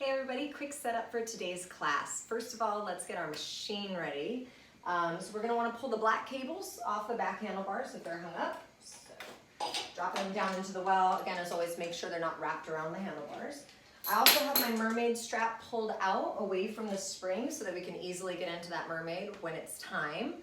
Hey everybody, quick setup for today's class. First of all, let's get our machine ready. So we're going to want to pull the black cables off the back handlebars if they're hung up. So dropping them down into the well. Again, as always, make sure they're not wrapped around the handlebars. I also have my mermaid strap pulled out away from the spring so that we can easily get into that mermaid when it's time.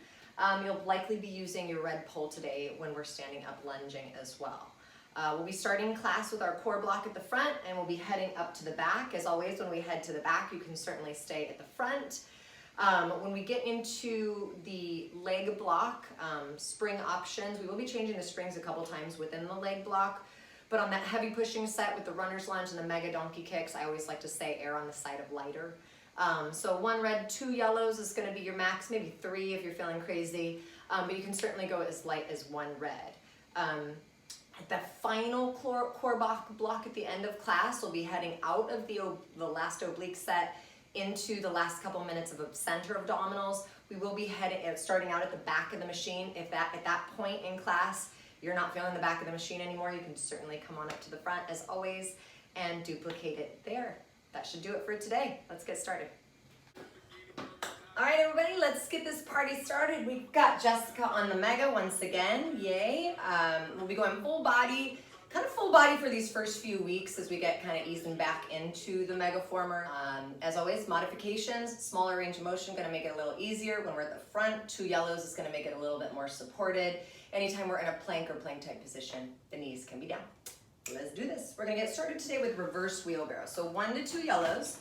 You'll likely be using your red pole today when we're standing up lunging as well. We'll be starting class with our core block at the front and we'll be heading up to the back. As always, when we head to the back, you can certainly stay at the front. When we get into the leg block, spring options, we will be changing the springs a couple times within the leg block. But on that heavy pushing set with the runner's lunge and the mega donkey kicks, I always like to say err on the side of lighter. So 1 red, 2 yellows is going to be your max, maybe 3 if you're feeling crazy. But you can certainly go as light as 1 red. At the final core block at the end of class, we'll be heading out of the last oblique set into the last couple minutes of center abdominals. We will be starting out at the back of the machine. If at that point in class you're not feeling the back of the machine anymore, you can certainly come on up to the front as always and duplicate it there. That should do it for today. Let's get started. All right, everybody, let's get this party started. We've got Jessica on the mega once again, yay. We'll be going full body, kind of full body for these first few weeks as we get kind of easing back into the mega former. As always, modifications, smaller range of motion, gonna make it a little easier. When we're at the front, 2 yellows is gonna make it a little bit more supported. Anytime we're in a plank or plank type position, the knees can be down. Let's do this. We're gonna get started today with reverse wheelbarrow. So 1 to 2 yellows.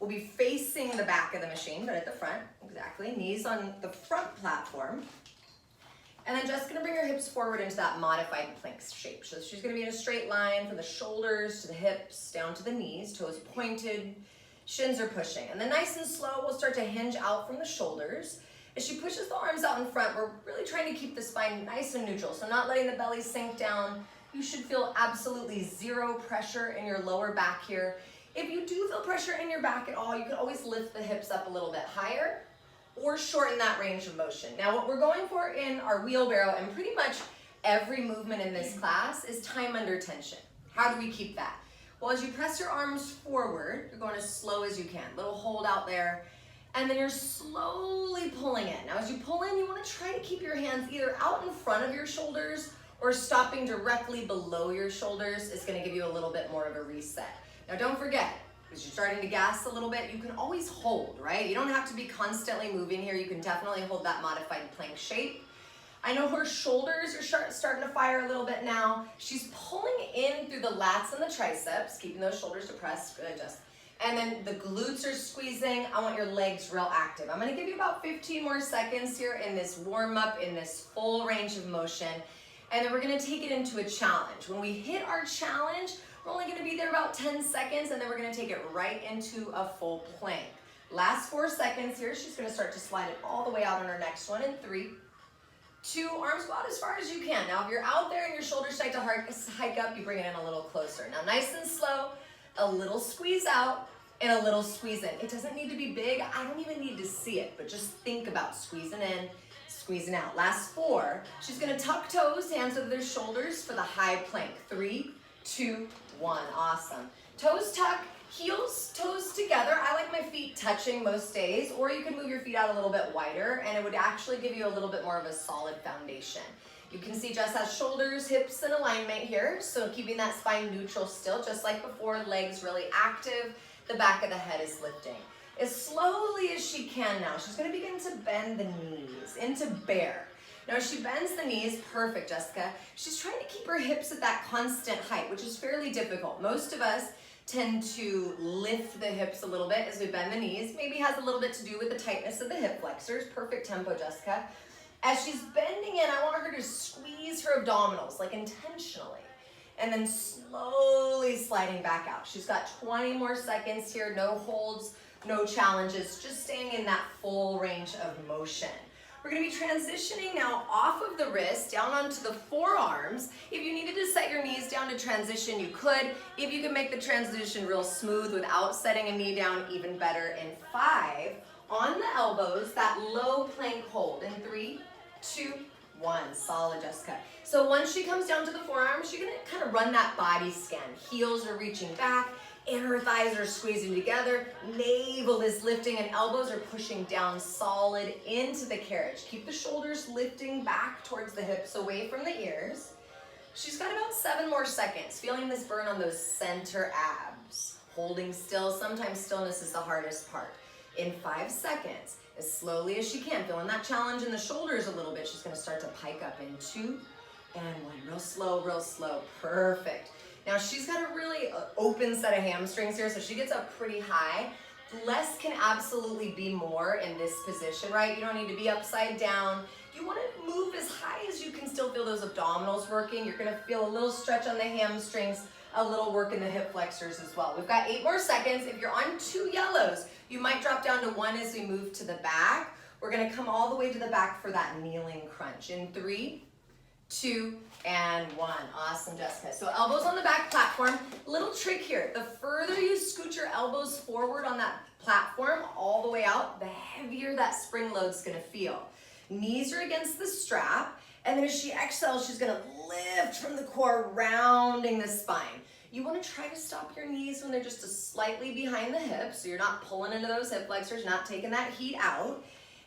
We'll be facing the back of the machine, but at the front, exactly. Knees on the front platform. And then just gonna bring her hips forward into that modified plank shape. So she's gonna be in a straight line from the shoulders to the hips, down to the knees, toes pointed, shins are pushing. And then nice and slow, we'll start to hinge out from the shoulders. As she pushes the arms out in front, we're really trying to keep the spine nice and neutral. So not letting the belly sink down. You should feel absolutely 0 pressure in your lower back here. If you do feel pressure in your back at all, you can always lift the hips up a little bit higher or shorten that range of motion. Now what we're going for in our wheelbarrow and pretty much every movement in this class is time under tension. How do we keep that? Well, as you press your arms forward, you're going as slow as you can. Little hold out there. And then you're slowly pulling in. Now as you pull in, you want to try to keep your hands either out in front of your shoulders or stopping directly below your shoulders is going to give you a little bit more of a reset. Now don't forget, as you're starting to gas a little bit, you can always hold, right? You don't have to be constantly moving here. You can definitely hold that modified plank shape. I know her shoulders are starting to fire a little bit now. She's pulling in through the lats and the triceps, keeping those shoulders depressed, good, just. And then the glutes are squeezing. I want your legs real active. I'm gonna give you about 15 more seconds here in this warm up, in this full range of motion. And then we're gonna take it into a challenge. When we hit our challenge, we're only gonna be there about 10 seconds and then we're gonna take it right into a full plank. Last 4 seconds here, she's gonna start to slide it all the way out on her next one in 3, 2, arms go out as far as you can. Now if you're out there and your shoulders start to hike up, you bring it in a little closer. Now nice and slow, a little squeeze out and a little squeeze in. It doesn't need to be big, I don't even need to see it, but just think about squeezing in, squeezing out. Last 4, she's gonna tuck toes, hands over their shoulders for the high plank. 3, 2, 1, awesome. Toes tuck, heels, toes together. I like my feet touching most days, or you can move your feet out a little bit wider and it would actually give you a little bit more of a solid foundation. You can see Jess has shoulders, hips in alignment here, so keeping that spine neutral still, just like before, legs really active, the back of the head is lifting. As slowly as she can now, she's gonna begin to bend the knees into bear. Now as she bends the knees, perfect Jessica, she's trying to keep her hips at that constant height, which is fairly difficult. Most of us tend to lift the hips a little bit as we bend the knees. Maybe has a little bit to do with the tightness of the hip flexors. Perfect tempo, Jessica. As she's bending in, I want her to squeeze her abdominals, like intentionally, and then slowly sliding back out. She's got 20 more seconds here, no holds, no challenges, just staying in that full range of motion. We're gonna be transitioning now off of the wrist, down onto the forearms. If you needed to set your knees down to transition, you could. If you can make the transition real smooth without setting a knee down, even better. In 5, on the elbows, that low plank hold. In 3, 2, 1, solid Jessica. So once she comes down to the forearms, you're gonna kind of run that body scan. Heels are reaching back, Inner thighs are squeezing together, navel is lifting, and elbows are pushing down solid into the carriage. Keep the shoulders lifting back towards the hips, away from the ears. She's got about 7 more seconds, feeling this burn on those center abs. Holding still, sometimes stillness is the hardest part. In 5 seconds, as slowly as she can, feeling that challenge in the shoulders a little bit, she's gonna start to pike up in 2 and 1. Real slow, perfect. Now she's got a really open set of hamstrings here, so she gets up pretty high. Less can absolutely be more in this position, right? You don't need to be upside down. You want to move as high as you can still feel those abdominals working. You're gonna feel a little stretch on the hamstrings, a little work in the hip flexors as well. We've got 8 more seconds. If you're on 2 yellows, you might drop down to 1 as we move to the back. We're gonna come all the way to the back for that kneeling crunch. In 3, 2, and 1. Awesome, Jessica. So elbows on the back platform. Little trick here. The further you scoot your elbows forward on that platform all the way out, the heavier that spring load's gonna feel. Knees are against the strap, and then as she exhales, she's gonna lift from the core, rounding the spine. You wanna try to stop your knees when they're just slightly behind the hips, so you're not pulling into those hip flexors, not taking that heat out.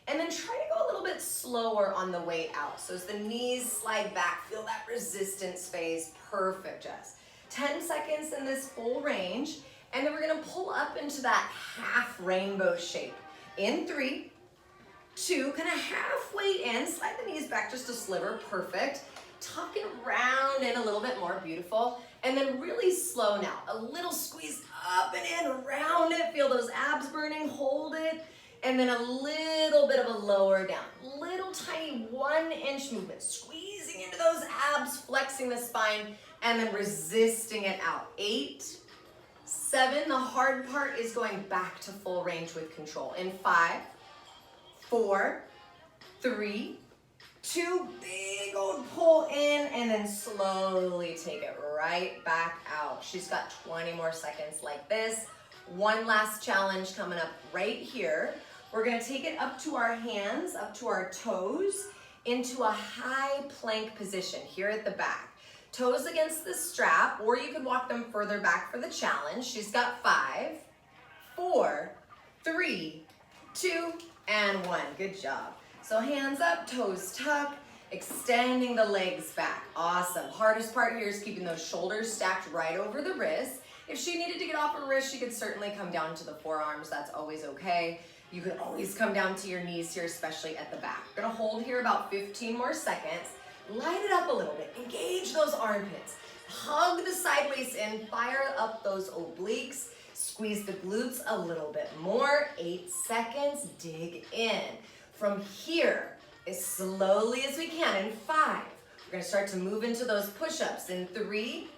And then try to go a little bit slower on the way out. So as the knees slide back, feel that resistance phase. Perfect, Jess. 10 seconds in this full range, and then we're gonna pull up into that half rainbow shape. In 3, 2, kind of halfway in, slide the knees back just a sliver, perfect. Tuck it round in a little bit more, beautiful. And then really slow now, a little squeeze up and in, around it, feel those abs burning, hold it. And then a little bit of a lower down, little tiny 1-inch movement, squeezing into those abs, flexing the spine, and then resisting it out. 8, 7, the hard part is going back to full range with control. In 5, 4, 3, 2, big old pull in, and then slowly take it right back out. She's got 20 more seconds like this. One last challenge coming up right here. We're gonna take it up to our hands, up to our toes, into a high plank position here at the back. Toes against the strap, or you could walk them further back for the challenge. She's got 5, 4, 3, 2, and 1. Good job. So hands up, toes tuck, extending the legs back. Awesome. Hardest part here is keeping those shoulders stacked right over the wrists. If she needed to get off her wrist, she could certainly come down to the forearms. That's always okay. You could always come down to your knees here, especially at the back. We're gonna hold here about 15 more seconds. Light it up a little bit. Engage those armpits. Hug the side waist in. Fire up those obliques. Squeeze the glutes a little bit more. 8 seconds. Dig in. From here, as slowly as we can, in 5, we're gonna start to move into those push-ups. In 3,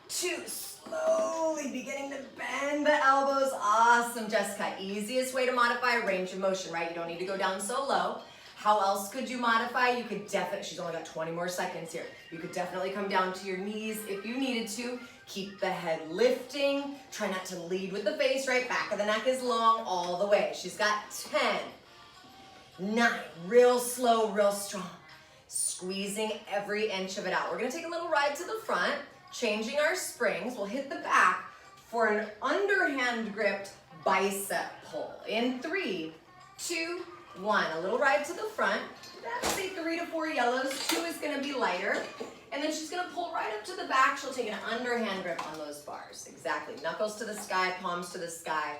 2, slowly beginning to bend the elbows. Awesome, Jessica. Easiest way to modify range of motion, right? You don't need to go down so low. How else could you modify? You could definitely, she's only got 20 more seconds here. You could definitely come down to your knees if you needed to. Keep the head lifting. Try not to lead with the face, right? Back of the neck is long all the way. She's got 10, 9, real slow, real strong. Squeezing every inch of it out. We're gonna take a little ride to the front. Changing our springs, we'll hit the back for an underhand gripped bicep pull. In 3, 2, 1. A little ride to the front. That's say 3 to 4 yellows. 2 is gonna be lighter. And then she's gonna pull right up to the back. She'll take an underhand grip on those bars. Exactly. Knuckles to the sky, palms to the sky.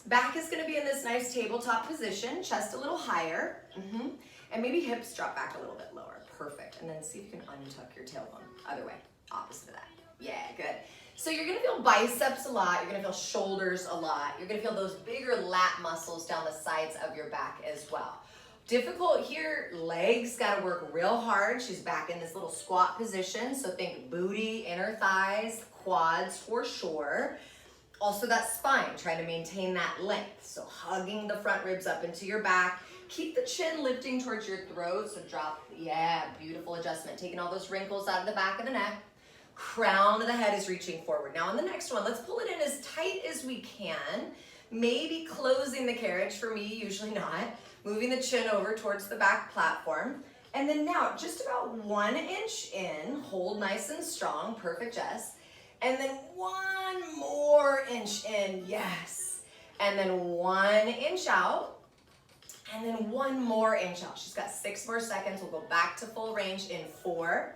Back is gonna be in this nice tabletop position. Chest a little higher. And maybe hips drop back a little bit lower. Perfect. And then see if you can untuck your tailbone. Other way. Opposite of that. Yeah, good. So you're gonna feel biceps a lot, you're gonna feel shoulders a lot, you're gonna feel those bigger lat muscles down the sides of your back as well. Difficult here, legs gotta work real hard. She's back in this little squat position, so think booty, inner thighs, quads for sure. Also that spine, trying to maintain that length. So hugging the front ribs up into your back. Keep the chin lifting towards your throat, so drop, yeah, beautiful adjustment. Taking all those wrinkles out of the back of the neck. Crown of the head is reaching forward. Now on the next one, let's pull it in as tight as we can. Maybe closing the carriage, for me, usually not. Moving the chin over towards the back platform. And then now, just about 1 inch in, hold nice and strong, perfect, Jess. And then one more inch in, yes. And then 1 inch out, and then 1 more inch out. She's got 6 more seconds. We'll go back to full range in 4,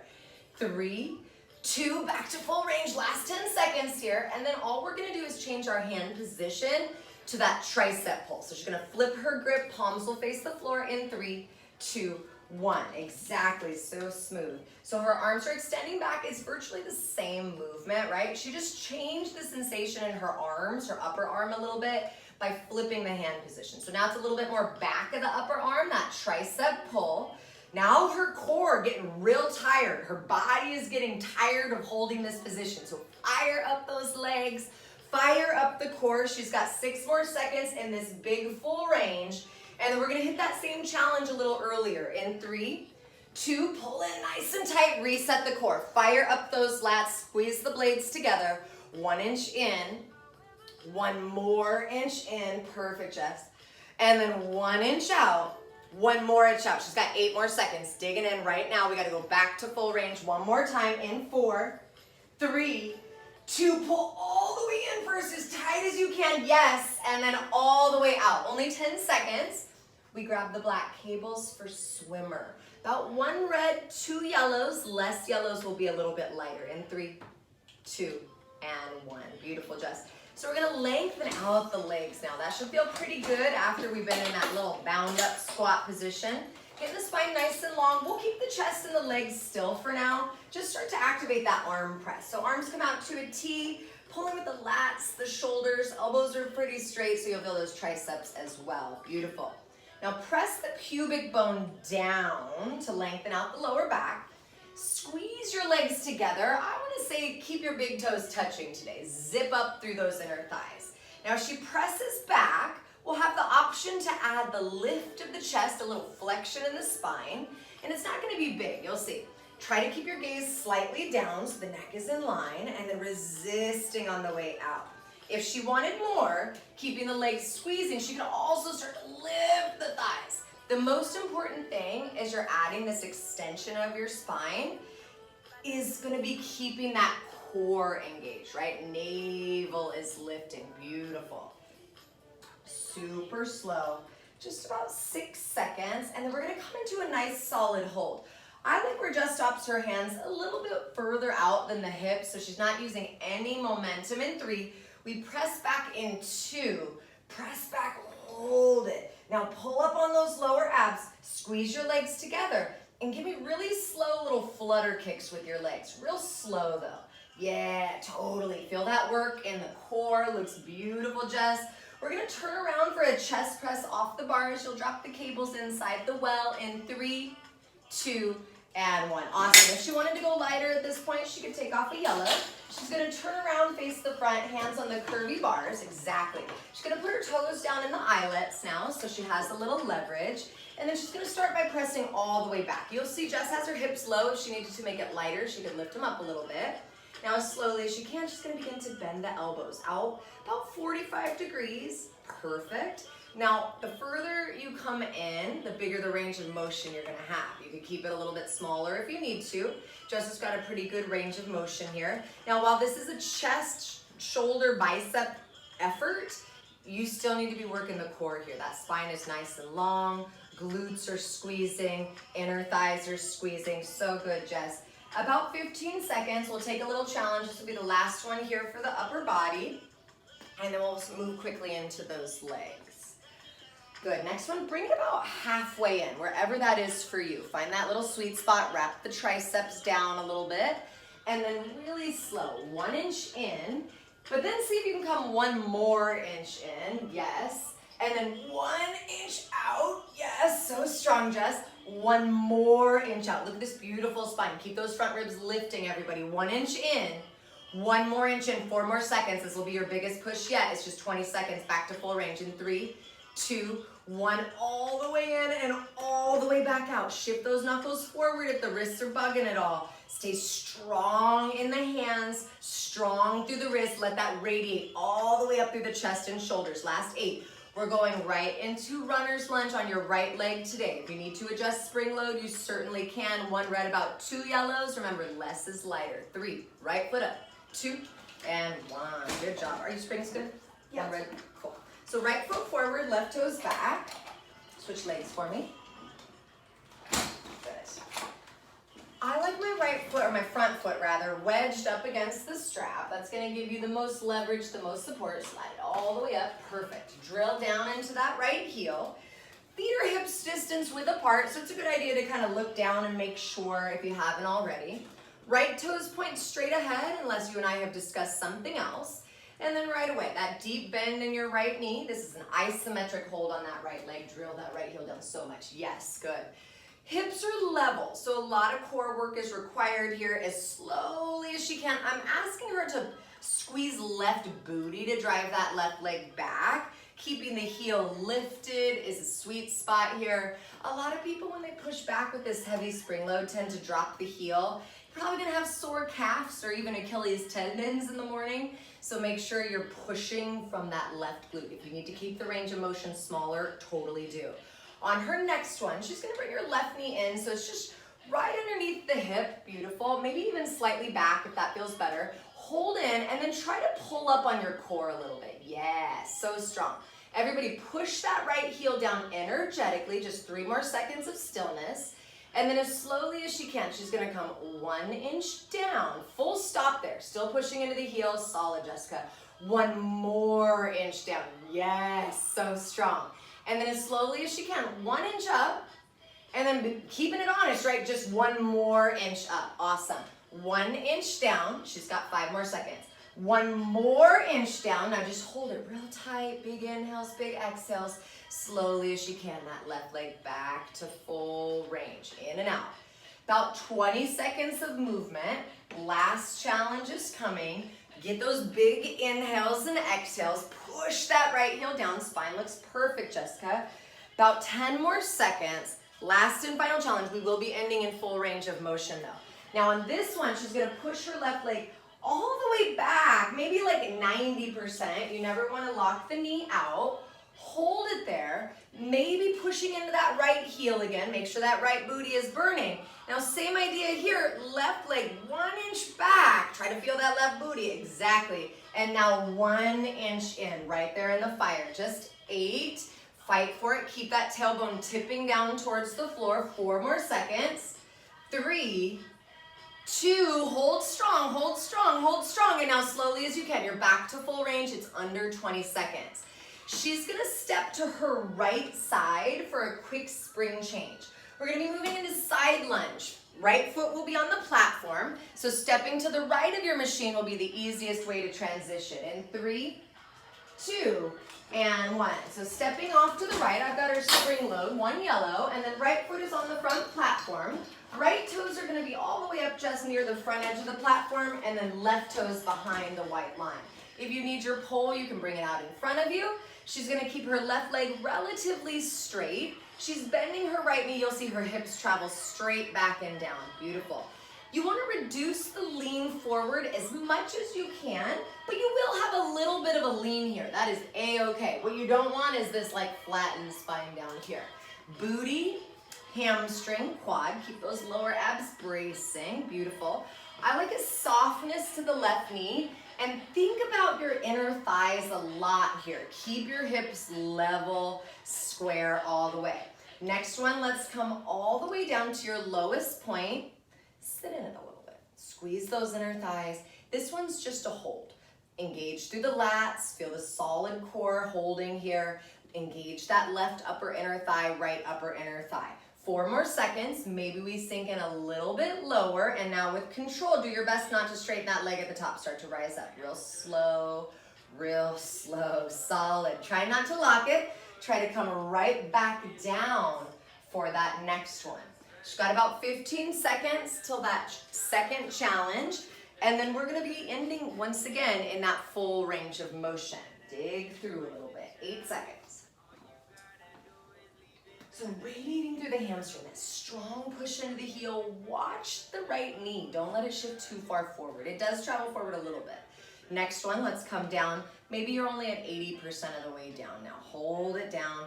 3, 2, back to full range, last 10 seconds here. And then all we're gonna do is change our hand position to that tricep pull. So she's gonna flip her grip, palms will face the floor in 3, 2, 1. Exactly, so smooth. So her arms are extending back. It's virtually the same movement, right? She just changed the sensation in her arms, her upper arm a little bit by flipping the hand position. So now it's a little bit more back of the upper arm, that tricep pull. Now her core getting real tired. Her body is getting tired of holding this position. So fire up those legs, fire up the core. She's got 6 more seconds in this big full range. And then we're gonna hit that same challenge a little earlier. In 3, 2, pull in nice and tight, reset the core. Fire up those lats, squeeze the blades together. 1 inch in, 1 more inch in, perfect, Jess. And then 1 inch out, 1 more inch out. She's got 8 more seconds, digging in right now. We gotta go back to full range one more time in 4, 3, 2, pull all the way in first, as tight as you can, yes, and then all the way out. Only 10 seconds. We grab the black cables for swimmer. About 1 red, 2 yellows. Less yellows will be a little bit lighter. In 3, 2, and 1. Beautiful, Jess. So we're gonna lengthen out the legs now. That should feel pretty good after we've been in that little bound up squat position. Get the spine nice and long. We'll keep the chest and the legs still for now. Just start to activate that arm press. So arms come out to a T, pulling with the lats, the shoulders, elbows are pretty straight, so you'll feel those triceps as well. Beautiful. Now press the pubic bone down to lengthen out the lower back. Squeeze your legs together. I wanna say keep your big toes touching today. Zip up through those inner thighs. Now as she presses back, we'll have the option to add the lift of the chest, a little flexion in the spine, and it's not gonna be big, you'll see. Try to keep your gaze slightly down so the neck is in line, and then resisting on the way out. If she wanted more, keeping the legs squeezing, she could also start to lift the thighs. The most important thing as you're adding this extension of your spine is gonna be keeping that core engaged, right? Navel is lifting, beautiful. Super slow, just about 6 seconds, and then we're gonna come into a nice solid hold. I like where Jess stops her hands a little bit further out than the hips, so she's not using any momentum. In 3, we press back in 2, press back, hold it. Now pull up on those lower abs, squeeze your legs together, and give me really slow little flutter kicks with your legs. Real slow though. Yeah, totally. Feel that work in the core, looks beautiful, Jess. We're gonna turn around for a chest press off the bars. You'll drop the cables inside the well in 3, 2, and 1. Awesome. If she wanted to go lighter at this point, she could take off a yellow. She's gonna turn around, face the front, hands on the curvy bars, exactly. She's gonna put her toes down in the eyelets now, so she has a little leverage. And then she's gonna start by pressing all the way back. You'll see Jess has her hips low. If she needed to make it lighter, she could lift them up a little bit. Now as slowly as she can, she's gonna begin to bend the elbows out about 45 degrees, perfect. Now, the further you come in, the bigger the range of motion you're gonna have. You can keep it a little bit smaller if you need to. Jess has got a pretty good range of motion here. Now, while this is a chest, shoulder, bicep effort, you still need to be working the core here. That spine is nice and long, glutes are squeezing, inner thighs are squeezing. So good, Jess. About 15 seconds, we'll take a little challenge. This will be the last one here for the upper body. And then we'll move quickly into those legs. Good, next one, bring it about halfway in, wherever that is for you. Find that little sweet spot, wrap the triceps down a little bit, and then really slow, 1 inch in, but then see if you can come 1 more inch in, yes, and then 1 inch out, yes, so strong, Jess. 1 more inch out. Look at this beautiful spine. Keep those front ribs lifting, everybody. 1 inch in, 1 more inch in, 4 more seconds. This will be your biggest push yet. It's just 20 seconds, back to full range in 3, 2, 1, all the way in and all the way back out. Shift those knuckles forward if the wrists are bugging at all. Stay strong in the hands, strong through the wrists. Let that radiate all the way up through the chest and shoulders. Last 8. We're going right into runner's lunge on your right leg today. If you need to adjust spring load, you certainly can. 1 red, about 2 yellows. Remember, less is lighter. 3, right foot up. 2, And one. Good job. Are you springs good? Yeah. One red. Cool. So right foot forward, left toes back. Switch legs for me. Good. I like my right foot, or my front foot rather, wedged up against the strap. That's going to give you the most leverage, the most support. Slide it all the way up. Perfect. Drill down into that right heel. Feet are hips distance width apart, so it's a good idea to kind of look down and make sure if you haven't already. Right toes point straight ahead unless you and I have discussed something else. And then right away, that deep bend in your right knee. This is an isometric hold on that right leg. Drill that right heel down so much. Yes, good. Hips are level, so a lot of core work is required here as slowly as she can. I'm asking her to squeeze left booty to drive that left leg back. Keeping the heel lifted is a sweet spot here. A lot of people, when they push back with this heavy spring load, tend to drop the heel. You're probably gonna have sore calves or even Achilles tendons in the morning. So make sure you're pushing from that left glute. If you need to keep the range of motion smaller, totally do. On her next one, she's gonna bring her left knee in, so it's just right underneath the hip, beautiful. Maybe even slightly back if that feels better. Hold in and then try to pull up on your core a little bit. Yes, so strong. Everybody push that right heel down energetically, just 3 more seconds of stillness. And then as slowly as she can, she's gonna come 1 inch down. Full stop there, still pushing into the heel, solid Jessica. 1 more inch down, yes, so strong. And then as slowly as she can, 1 inch up, and then keeping it honest, right? Just 1 more inch up, awesome. 1 inch down, she's got 5 more seconds. 1 more inch down, now just hold it real tight, big inhales, big exhales, slowly as you can, that left leg back to full range, in and out. About 20 seconds of movement, last challenge is coming. Get those big inhales and exhales, push that right heel down, spine looks perfect, Jessica. About 10 more seconds, last and final challenge. We will be ending in full range of motion though. Now on this one, she's gonna push her left leg all the way back, maybe like 90%. You never wanna lock the knee out. Hold it there, maybe pushing into that right heel again. Make sure that right booty is burning. Now same idea here, left leg 1 inch back. Try to feel that left booty, exactly. And now 1 inch in, right there in the fire. Just 8, fight for it. Keep that tailbone tipping down towards the floor. 4 more seconds. 3, 2, hold strong, hold strong, hold strong. And now slowly as you can, you're back to full range. It's under 20 seconds. She's gonna step to her right side for a quick spring change. We're gonna be moving into side lunge. Right foot will be on the platform, so stepping to the right of your machine will be the easiest way to transition. In 3, 2, and 1. So stepping off to the right, I've got her spring load, 1 yellow, and then right foot is on the front platform. Right toes are gonna be all the way up just near the front edge of the platform, and then left toes behind the white line. If you need your pole, you can bring it out in front of you. She's gonna keep her left leg relatively straight. She's bending her right knee. You'll see her hips travel straight back and down. Beautiful. You wanna reduce the lean forward as much as you can, but you will have a little bit of a lean here. That is A-okay. What you don't want is this like flattened spine down here. Booty, hamstring, quad. Keep those lower abs bracing. Beautiful. I like a softness to the left knee. And think about your inner thighs a lot here. Keep your hips level, square all the way. Next one, let's come all the way down to your lowest point. Sit in it a little bit. Squeeze those inner thighs. This one's just a hold. Engage through the lats. Feel the solid core holding here. Engage that left upper inner thigh, right upper inner thigh. 4 more seconds, maybe we sink in a little bit lower, and now with control, do your best not to straighten that leg at the top. Start to rise up real slow, solid. Try not to lock it. Try to come right back down for that next one. She's got about 15 seconds till that second challenge, and then we're gonna be ending once again in that full range of motion. Dig through a little bit, 8 seconds. So radiating through the hamstring, that strong push into the heel. Watch the right knee. Don't let it shift too far forward. It does travel forward a little bit. Next one, let's come down. Maybe you're only at 80% of the way down. Now hold it down.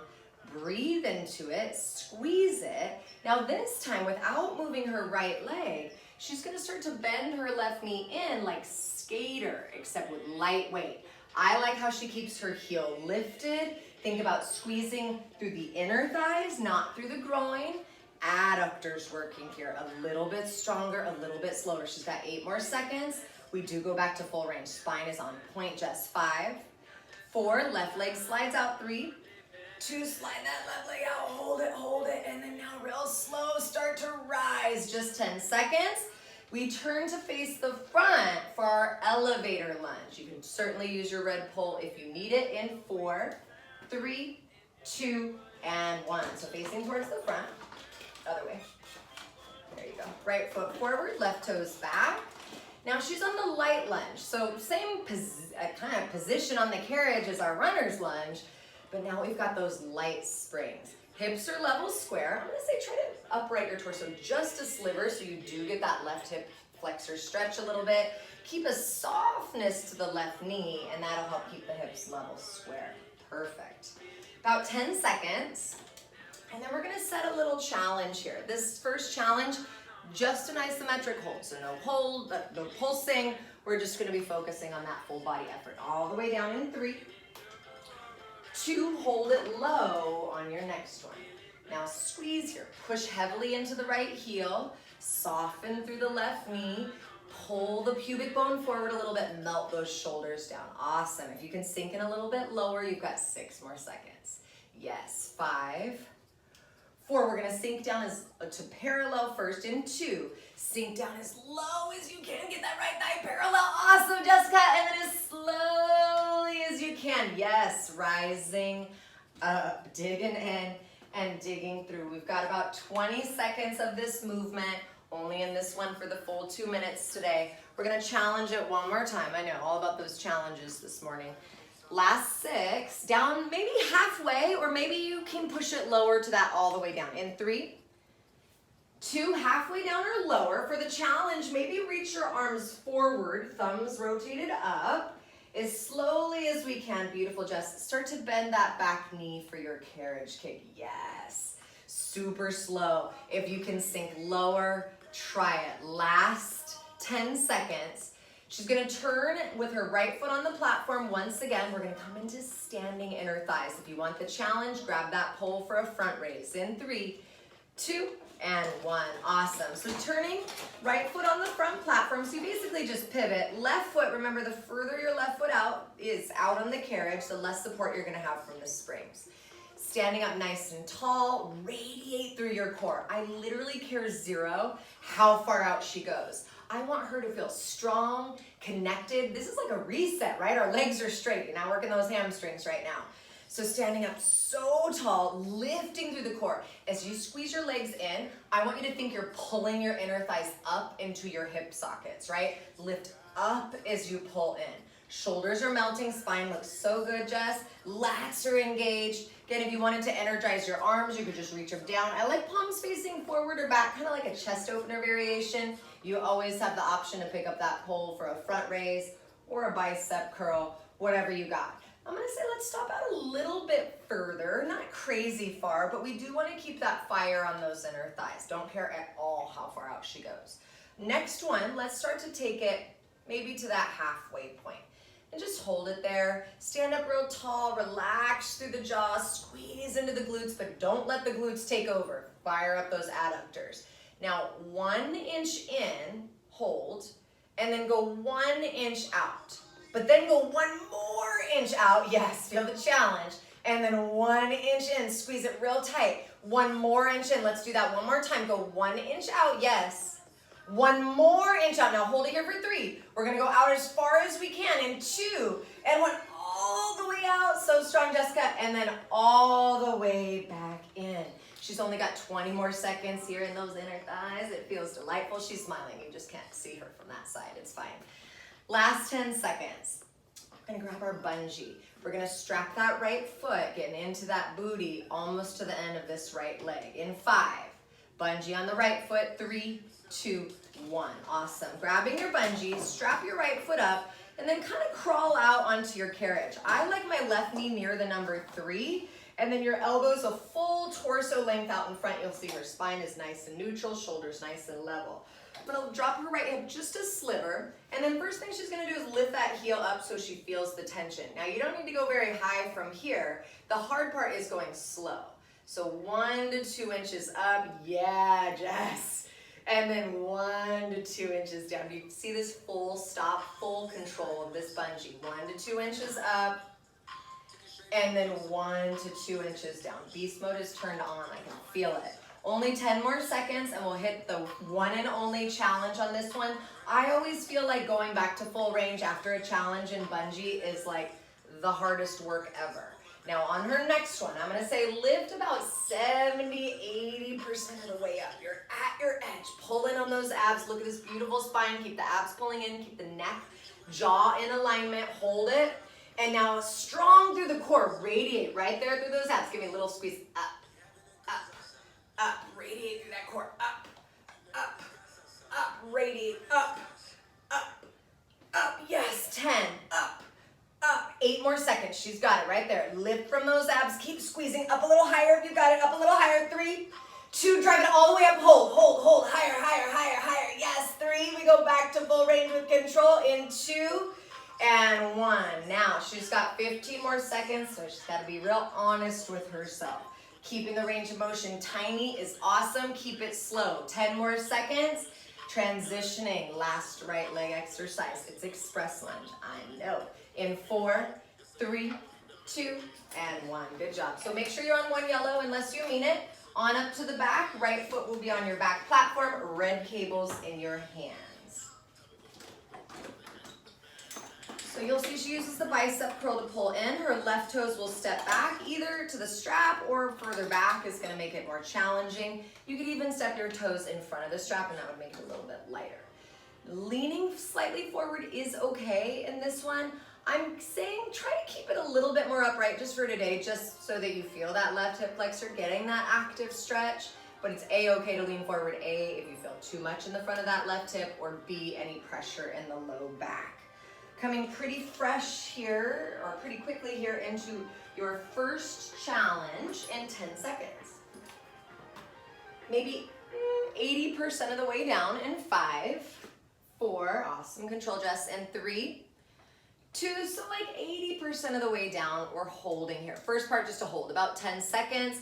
Breathe into it. Squeeze it. Now this time, without moving her right leg, She's gonna start to bend her left knee in like skater, except with light weight. I like how she keeps her heel lifted. Think about squeezing through the inner thighs, not through the groin. Adductors working here, a little bit stronger, a little bit slower. She's got 8 more seconds. We do go back to full range. Spine is on point, Jess. 5, 4, left leg slides out. 3, 2, slide that left leg out, hold it, and then now real slow, start to rise. Just 10 seconds. We turn to face the front for our elevator lunge. You can certainly use your red pole if you need it in 4, 3, 2, and 1. So facing towards the front, other way. There you go. Right foot forward, left toes back. Now she's on the light lunge. So same kind of position on the carriage as our runner's lunge, but now we've got those light springs. Hips are level square. I'm gonna say try to upright your torso just a sliver so you do get that left hip flexor stretch a little bit. Keep a softness to the left knee, and that'll help keep the hips level square. Perfect. About 10 seconds. And then we're gonna set a little challenge here. This first challenge, just an isometric hold. So no hold, no pulsing. We're just gonna be focusing on that full body effort. All the way down in 3, 2, hold it low on your next one. Now squeeze here. Push heavily into the right heel. Soften through the left knee. Pull the pubic bone forward a little bit. Melt those shoulders down. Awesome. If you can sink in a little bit lower, you've got 6 more seconds. Yes. 5, 4, we're gonna sink down to parallel first in 2. Sink down as low as you can. Get that right thigh parallel. Awesome, Jessica. And then as slowly as you can. Yes, rising up, digging in and digging through. We've got about 20 seconds of this movement, only in this one for the full 2 minutes today. We're gonna challenge it one more time. I know, all about those challenges this morning. Last 6, down maybe halfway, or maybe you can push it lower to that all the way down. In 3, 2, halfway down or lower. For the challenge, maybe reach your arms forward, thumbs rotated up, as slowly as we can. Beautiful, Jess. Start to bend that back knee for your carriage kick. Yes, super slow. If you can sink lower, try it. Last 10 seconds. She's gonna turn with her right foot on the platform. Once again, we're gonna come into standing inner thighs. If you want the challenge, grab that pole for a front raise. In 3, 2, and 1. Awesome. So turning right foot on the front platform. So you basically just pivot. Left foot, remember the further your left foot out is out on the carriage, the less support you're gonna have from the springs. Standing up nice and tall, radiate through your core. I literally care 0 how far out she goes. I want her to feel strong, connected. This is like a reset, right? Our legs are straight. You're not working those hamstrings right now. So standing up so tall, lifting through the core. As you squeeze your legs in, I want you to think you're pulling your inner thighs up into your hip sockets, right? Lift up as you pull in. Shoulders are melting, spine looks so good, Jess. Lats are engaged. Again, if you wanted to energize your arms, you could just reach them down. I like palms facing forward or back, kind of like a chest opener variation. You always have the option to pick up that pole for a front raise or a bicep curl, whatever you got. I'm gonna say let's stop out a little bit further, not crazy far, but we do wanna keep that fire on those inner thighs. Don't care at all how far out she goes. Next one, let's start to take it maybe to that halfway point. And just hold it there. Stand up real tall, relax through the jaw, squeeze into the glutes, but don't let the glutes take over. Fire up those adductors. Now, 1 inch in, hold, and then go 1 inch out. But then go 1 more inch out. Yes, feel the challenge. And then 1 inch in, squeeze it real tight. 1 more inch in, let's do that one more time. Go 1 inch out, yes. 1 more inch out. Now hold it here for 3. We're gonna go out as far as we can in 2. And 1 all the way out. So strong, Jessica. And then all the way back in. She's only got 20 more seconds here in those inner thighs. It feels delightful. She's smiling. You just can't see her from that side. It's fine. Last 10 seconds. We're gonna grab our bungee. We're gonna strap that right foot, getting into that booty, almost to the end of this right leg. In 5, bungee on the right foot, 3, 2, 1. Awesome. Grabbing your bungee, strap your right foot up, and then kind of crawl out onto your carriage. I like my left knee near the number 3, and then your elbows a full torso length out in front. You'll see her spine is nice and neutral, shoulders nice and level. I'm gonna drop her right hip just a sliver, and then first thing she's gonna do is lift that heel up so she feels the tension. Now you don't need to go very high from here. The hard part is going slow. So 1 to 2 inches up, yeah, Jess. And then 1 to 2 inches down. You see this full stop, full control of this bungee. 1 to 2 inches up, and then 1 to 2 inches down. Beast mode is turned on, I can feel it. Only 10 more seconds and we'll hit the one and only challenge on this one. I always feel like going back to full range after a challenge in bungee is like the hardest work ever. Now on her next one, I'm gonna say lift about 70–80% of the way up. You're at your edge, pull in on those abs. Look at this beautiful spine. Keep the abs pulling in, keep the neck, jaw in alignment, hold it. And now strong through the core, radiate right there through those abs. Give me a little squeeze, up, up, radiate through that core, up, radiate, up, yes, 10, up, 8 more seconds, she's got it right there. Lift from those abs, keep squeezing, up a little higher if you got it, up a little higher, 3, 2, drive it all the way up, hold, higher, yes, 3, we go back to full range with control in 2, and 1. Now, she's got 15 more seconds, so she's gotta be real honest with herself. Keeping the range of motion tiny is awesome. Keep it slow. 10 more seconds. Transitioning. Last right leg exercise. It's express lunge. I know. In 4, 3, 2, and 1. Good job. So make sure you're on one yellow unless you mean it. On up to the back. Right foot will be on your back platform. Red cables in your hands. So you'll see she uses the bicep curl to pull in. Her left toes will step back either to the strap or further back is gonna make it more challenging. You could even step your toes in front of the strap and that would make it a little bit lighter. Leaning slightly forward is okay in this one. I'm saying try to keep it a little bit more upright just for today, just so that you feel that left hip flexor getting that active stretch. But it's A-okay to lean forward, A, if you feel too much in the front of that left hip, or B, any pressure in the low back. Coming pretty fresh here, or pretty quickly here, into your first challenge in 10 seconds. Maybe 80% of the way down in 5, 4, awesome, control Jess, and 3, 2, so like 80% of the way down, we're holding here. First part just to hold, about 10 seconds.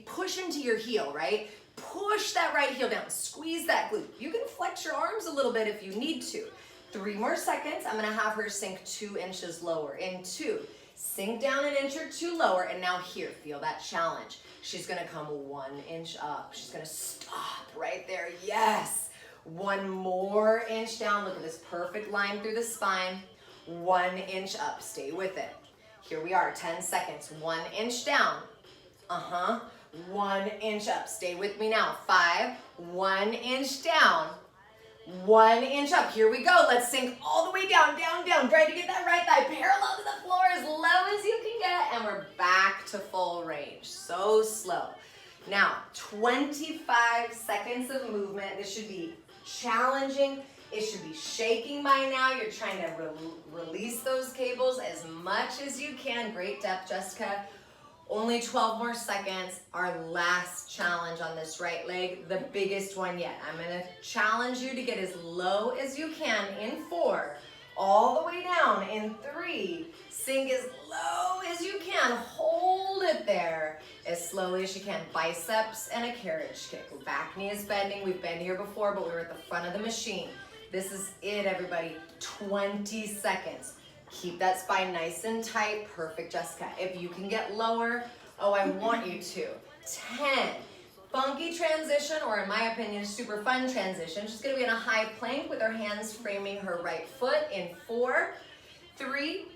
Push into your heel, right? Push that right heel down, squeeze that glute. You can flex your arms a little bit if you need to. 3 more seconds, I'm gonna have her sink 2 inches lower. In 2, sink down an inch or 2 lower, and now here, feel that challenge. She's gonna come 1 inch up. She's gonna stop right there, yes. 1 more inch down, look at this perfect line through the spine. 1 inch up, stay with it. Here we are, 10 seconds, 1 inch down. 1 inch up, stay with me now. 5, 1 inch down. 1 inch up, here we go. Let's sink all the way down, down, down. Try to get that right thigh parallel to the floor as low as you can get, and we're back to full range. So slow. Now, 25 seconds of movement. This should be challenging. It should be shaking by now. You're trying to release those cables as much as you can. Great depth, Jessica. Only 12 more seconds. Our last challenge on this right leg, the biggest one yet. I'm gonna challenge you to get as low as you can in 4, all the way down in 3, sink as low as you can, hold it there as slowly as you can. Biceps and a carriage kick. Back knee is bending. We've been here before, but we were at the front of the machine. This is it, everybody. 20 seconds. Keep that spine nice and tight. Perfect, Jessica. If you can get lower, oh, I want you to. 10. Funky transition, or in my opinion, super fun transition. She's gonna be in a high plank with her hands framing her right foot in 4, 3,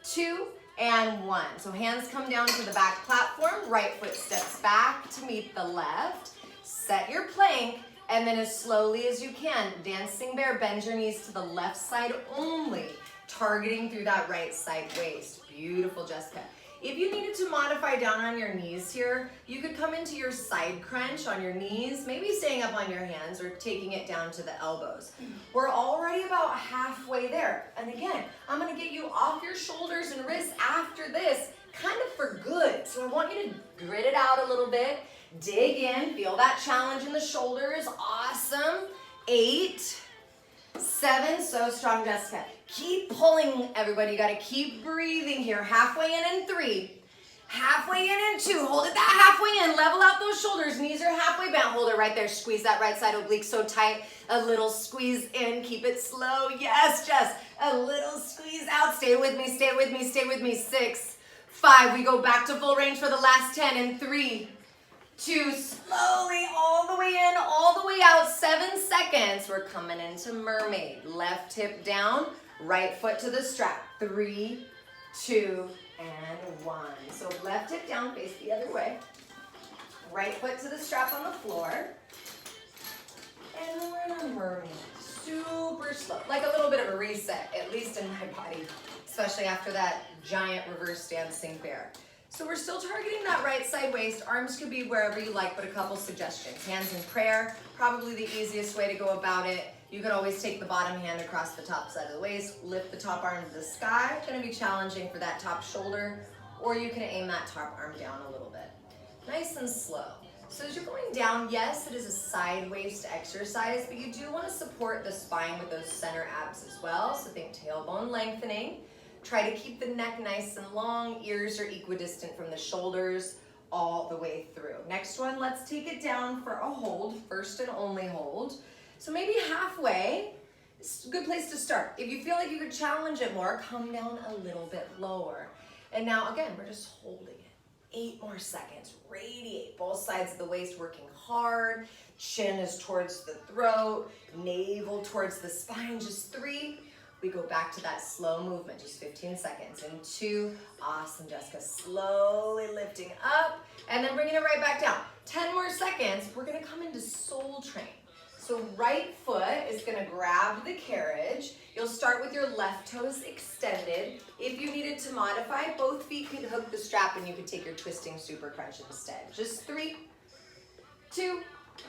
2, and 1. So hands come down to the back platform. Right foot steps back to meet the left. Set your plank, and then as slowly as you can, dancing bear, bend your knees to the left side only. Targeting through that right side waist. Beautiful, Jessica. If you needed to modify down on your knees here, you could come into your side crunch on your knees, maybe staying up on your hands or taking it down to the elbows. We're already about halfway there. And again, I'm gonna get you off your shoulders and wrists after this, kind of for good. So I want you to grit it out a little bit, dig in, feel that challenge in the shoulders, awesome. 8, 7, so strong, Jessica. Keep pulling, everybody. You got to keep breathing here. Halfway in 3. Halfway in 2. Hold it that halfway in. Level out those shoulders. Knees are halfway bent. Hold it right there. Squeeze that right side oblique so tight. A little squeeze in. Keep it slow. Yes, Jess. A little squeeze out. Stay with me. Stay with me. Stay with me. 6, 5. We go back to full range for the last 10 in 3, 2. Slowly all the way in, all the way out. 7 seconds. We're coming into mermaid. Left hip down. Right foot to the strap. 3, 2, and 1. So left hip down, face the other way. Right foot to the strap on the floor. And we're in a mermaid. Super slow. Like a little bit of a reset, at least in my body, especially after that giant reverse dancing bear. So we're still targeting that right side waist. Arms could be wherever you like, but a couple suggestions. Hands in prayer, probably the easiest way to go about it. You could always take the bottom hand across the top side of the waist, lift the top arm to the sky. Gonna be challenging for that top shoulder, or you can aim that top arm down a little bit. Nice and slow. So as you're going down, yes, it is a side waist exercise, but you do wanna support the spine with those center abs as well. So think tailbone lengthening. Try to keep the neck nice and long. Ears are equidistant from the shoulders all the way through. Next one, let's take it down for a hold, first and only hold. So maybe halfway, it's a good place to start. If you feel like you could challenge it more, come down a little bit lower. And now again, we're just holding it. 8 more seconds. Radiate both sides of the waist, working hard. Chin is towards the throat, navel towards the spine. Just 3. We go back to that slow movement, just 15 seconds. And 2, awesome, Jessica. Slowly lifting up and then bringing it right back down. 10 more seconds. We're gonna come into soul train. So right foot is gonna grab the carriage. You'll start with your left toes extended. If you needed to modify, both feet could hook the strap and you could take your twisting super crunch instead. Just 3, 2,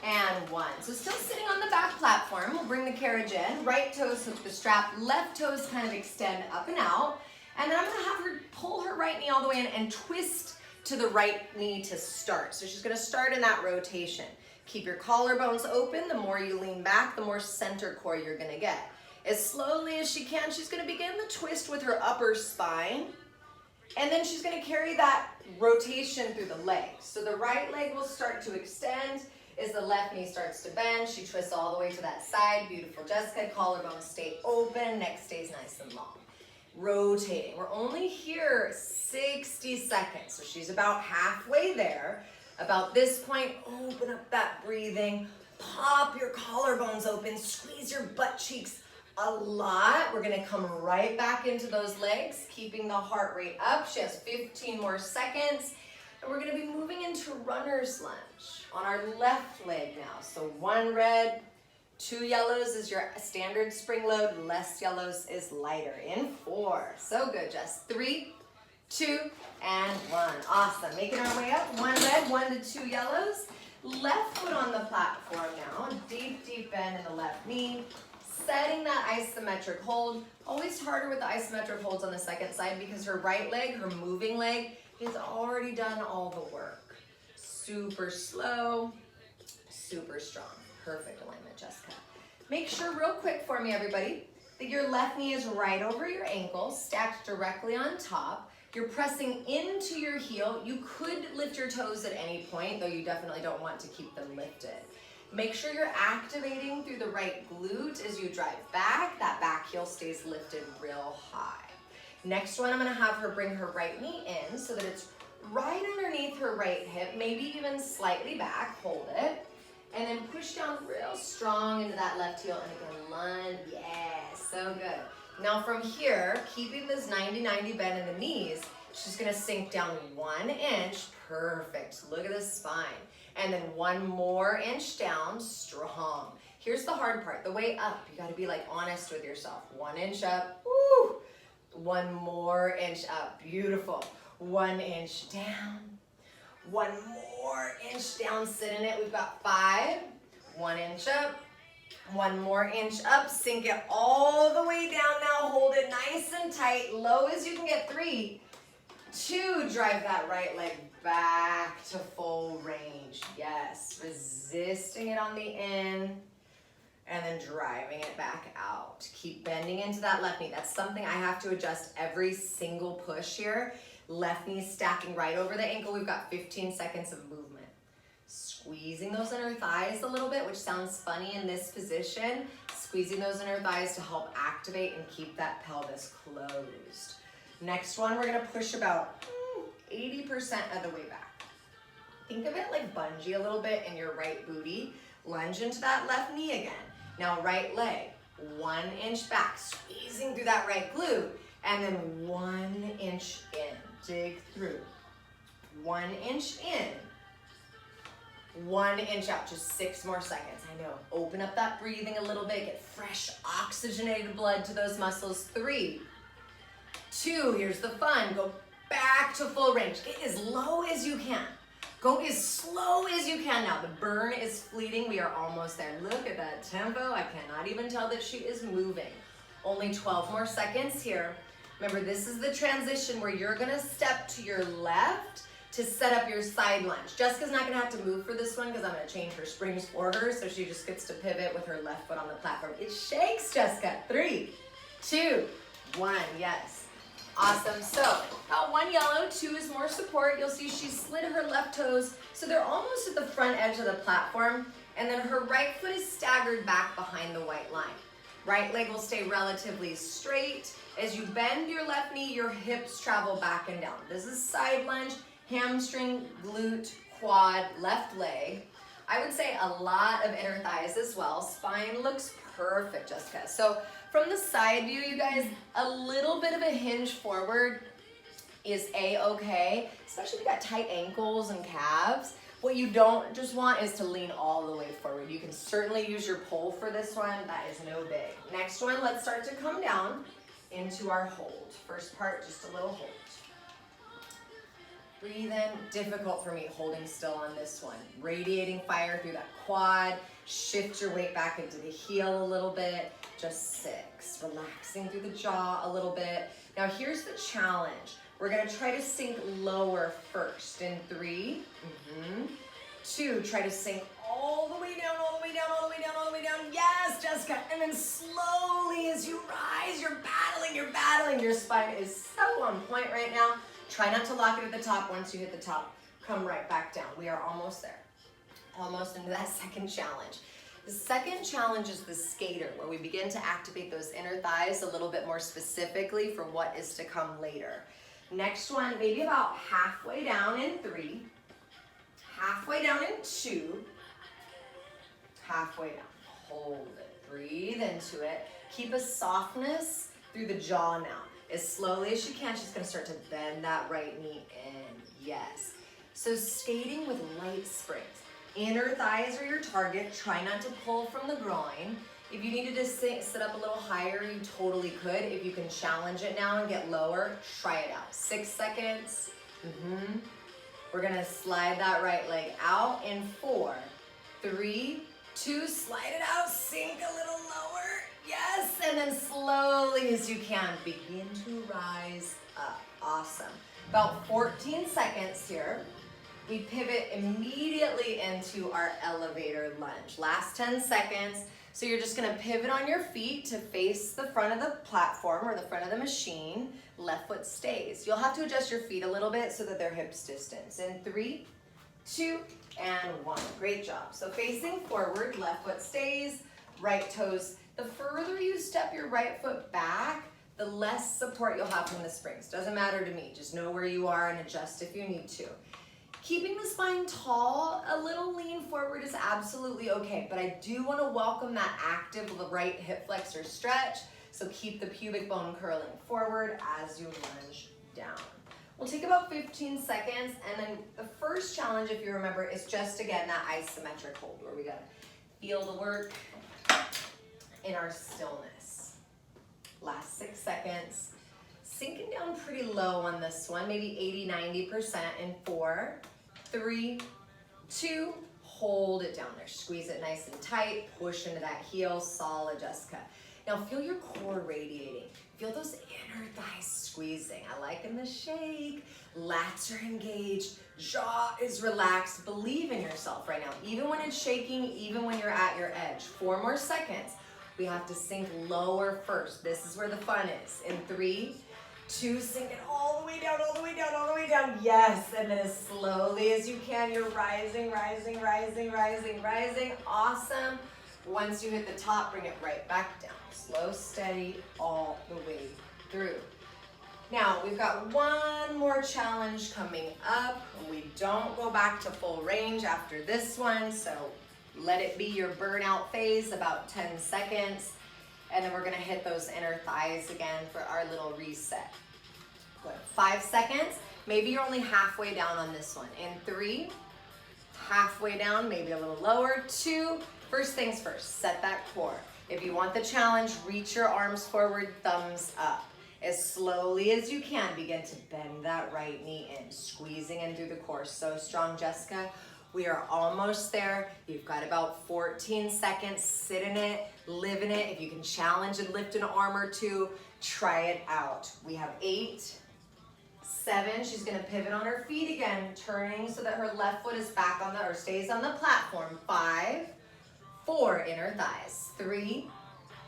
and 1. So still sitting on the back platform. We'll bring the carriage in. Right toes hook the strap. Left toes kind of extend up and out. And then I'm gonna have her pull her right knee all the way in and twist to the right knee to start. So she's gonna start in that rotation. Keep your collarbones open. The more you lean back, the more center core you're gonna get. As slowly as she can, she's gonna begin the twist with her upper spine. And then she's gonna carry that rotation through the legs. So the right leg will start to extend as the left knee starts to bend. She twists all the way to that side. Beautiful, Jessica. Collarbones stay open. Neck stays nice and long. Rotating. We're only here 60 seconds. So she's about halfway there. About this point, open up that breathing. Pop your collarbones open. Squeeze your butt cheeks a lot. We're gonna come right back into those legs, keeping the heart rate up. She has 15 more seconds. And we're gonna be moving into runner's lunge on our left leg now. So 1 red, 2 yellows is your standard spring load. Less yellows is lighter. In 4. So good, Jess. 3, 2, and 1. Awesome. Making our way up. 1 red, 1 to 2 yellows. Left foot on the platform now. Deep, deep bend in the left knee. Setting that isometric hold. Always harder with the isometric holds on the second side because her right leg, her moving leg, has already done all the work. Super slow, super strong. Perfect alignment, Jessica. Make sure real quick for me, everybody, that your left knee is right over your ankle, stacked directly on top. You're pressing into your heel. You could lift your toes at any point, though you definitely don't want to keep them lifted. Make sure you're activating through the right glute as you drive back. That back heel stays lifted real high. Next one, I'm gonna have her bring her right knee in so that it's right underneath her right hip, maybe even slightly back, hold it. And then push down real strong into that left heel and again, lunge, yes, so good. Now from here, keeping this 90-90 bend in the knees, she's gonna sink down 1 inch, perfect. Look at the spine. And then 1 more inch down, strong. Here's the hard part, the way up, you gotta be like honest with yourself. 1 inch up, woo. 1 more inch up, beautiful. 1 inch down, 1 more inch down, sit in it. We've got 5, 1 inch up, 1 more inch up, sink it all the way down now, hold it nice and tight, low as you can get. 3, 2, drive that right leg back to full range. Yes, resisting it on the in and then driving it back out. Keep bending into that left knee. That's something I have to adjust every single push here. Left knee stacking right over the ankle. We've got 15 seconds of movement. Squeezing those inner thighs a little bit, which sounds funny in this position. Squeezing those inner thighs to help activate and keep that pelvis closed. Next one, we're gonna push about 80% of the way back. Think of it like bungee a little bit in your right booty. Lunge into that left knee again. Now right leg, 1 inch back, squeezing through that right glute, and then 1 inch in, dig through. 1 inch in, 1 inch out, just 6 more seconds. I know, open up that breathing a little bit, get fresh oxygenated blood to those muscles. 3, 2, here's the fun, go back to full range. Get as low as you can. Go as slow as you can now. The burn is fleeting. We are almost there. Look at that tempo. I cannot even tell that she is moving. Only 12 more seconds here. Remember, this is the transition where you're gonna step to your left to set up your side lunge. Jessica's not gonna have to move for this one because I'm gonna change her springs for her, so she just gets to pivot with her left foot on the platform. It shakes, Jessica. 3, 2, 1, yes. Awesome, so got 1 yellow, 2 is more support. You'll see she slid her left toes, so they're almost at the front edge of the platform, and then her right foot is staggered back behind the white line. Right leg will stay relatively straight. As you bend your left knee, your hips travel back and down. This is side lunge, hamstring, glute, quad, left leg. I would say a lot of inner thighs as well. Spine looks perfect, Jessica. So from the side view, you guys, a little bit of a hinge forward is a-okay, especially if you got tight ankles and calves. What you don't just want is to lean all the way forward. You can certainly use your pole for this one. That is no big. Next one, let's start to come down into our hold. First part, just a little hold. Breathe in. Difficult for me holding still on this one. Radiating fire through that quad. Shift your weight back into the heel a little bit. Just 6. Relaxing through the jaw a little bit. Now here's the challenge. We're gonna try to sink lower first. In 3, 2, try to sink all the way down, all the way down, all the way down, all the way down. Yes, Jessica. And then slowly as you rise, you're battling, you're battling. Your spine is so on point right now. Try not to lock it at the top. Once you hit the top, come right back down. We are almost there. Almost into that second challenge. The second challenge is the skater, where we begin to activate those inner thighs a little bit more specifically for what is to come later. Next one, maybe about halfway down in 3, halfway down in 2, halfway down. Hold it, breathe into it. Keep a softness through the jaw now. As slowly as you can, she's gonna start to bend that right knee in, yes. So skating with light springs. Inner thighs are your target. Try not to pull from the groin. If you needed to sit up a little higher, you totally could. If you can challenge it now and get lower, try it out. 6 seconds. We're gonna slide that right leg out in 4, 3, 2, slide it out, sink a little lower. Yes, and then slowly as you can, begin to rise up. Awesome. About 14 seconds here. We pivot immediately into our elevator lunge. Last 10 seconds. So you're just gonna pivot on your feet to face the front of the platform or the front of the machine. Left foot stays. You'll have to adjust your feet a little bit so that they're hips distance. In 3, 2, and 1. Great job. So facing forward, left foot stays, right toes. The further you step your right foot back, the less support you'll have from the springs. Doesn't matter to me. Just know where you are and adjust if you need to. Keeping the spine tall, a little lean forward is absolutely okay, but I do want to welcome that active right hip flexor stretch, so keep the pubic bone curling forward as you lunge down. We'll take about 15 seconds, and then the first challenge, if you remember, is just again that isometric hold, where we gotta feel the work in our stillness. Last 6 seconds. Sinking down pretty low on this one, maybe 80–90% in 4, 3, 2, hold it down there. Squeeze it nice and tight, push into that heel, solid, Jessica. Now feel your core radiating. Feel those inner thighs squeezing. I like in the shake. Lats are engaged, jaw is relaxed. Believe in yourself right now. Even when it's shaking, even when you're at your edge. 4 more seconds. We have to sink lower first. This is where the fun is. In 3, 2, sink it all the way down, all the way down, all the way down. Yes, and then as slowly as you can, you're rising, rising, rising, rising, rising. Awesome. Once you hit the top, bring it right back down. Slow, steady, all the way through. Now, we've got one more challenge coming up. We don't go back to full range after this one, so let it be your burnout phase, about 10 seconds. And then we're gonna hit those inner thighs again for our little reset. Good. 5 seconds. Maybe you're only halfway down on this one. In 3, halfway down, maybe a little lower. 2, first things first, set that core. If you want the challenge, reach your arms forward, thumbs up. As slowly as you can, begin to bend that right knee in, squeezing in through the core. So strong, Jessica. We are almost there. You've got about 14 seconds. Sit in it, live in it. If you can challenge and lift an arm or two, try it out. We have 8, 7. She's gonna pivot on her feet again, turning so that her left foot is back on or stays on the platform. 5, 4, inner thighs. 3,